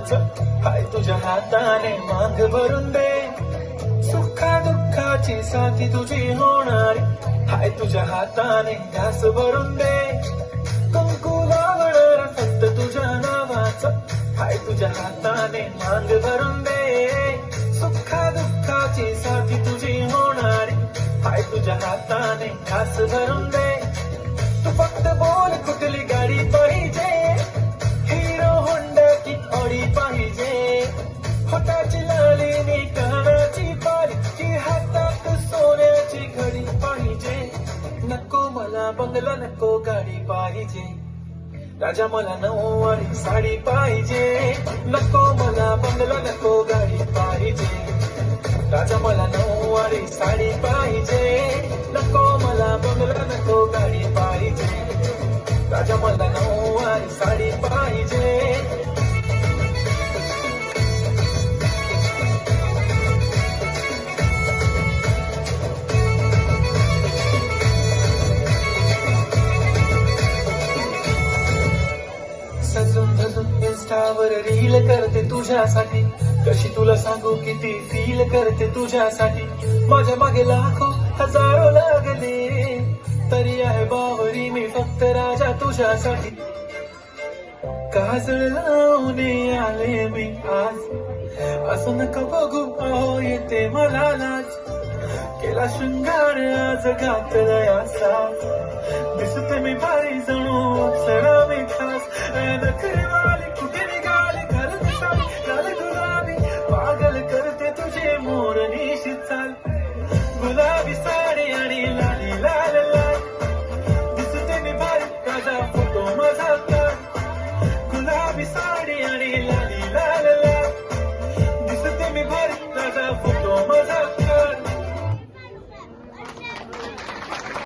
नावाचं हाय तुझ्या हाताने मांग भरून दे. सुखा दुःखाची साथी तुझी होणारी हाय तुझ्या हाताने घास भरून दे. कुंकू लावणार फक्त तुझ्या नावाचं हाय तुझ्या हाताने मांग भरून दे. सुखा दुःखाची साथी तुझी होणारी हाय तुझ्या हाताने घास भरून दे. तू फक्त बोल कुठली गाडी पाहिजे, हिरो होंडा की ऑडी पाहिजे. होटाची लाली नी कानाची पाली की हातात सोन्याची घडी पाहिजे. नको मला बंगला नको गाडी पाहिजे, राजा मला नऊवारी साडी पाहिजे. नको मला बंगला नको गाडी पाहिजे, राजा मला नऊवारी साडी पाहिजे. नको मला बंगला नको गाडी पाहिजे, राजा मला नऊवारी साडी पाहिजे. सजून धजून इन्स्टावर रील करते तुझ्यासाठी, कशी तुला सांगू किती फील करते तुझ्यासाठी. माझ्या मागे लाखो हजारो लागले, तरी आहे बावरी मी फक्त राजा तुझ्यासाठी. काजळ लावून आले मी आज, असं नका बघू अहो येते मला लाज. केला शृंगार आज घातलाय साथ, दिसते मी भारी जणू अप्सरा मी खास. नखरे वाली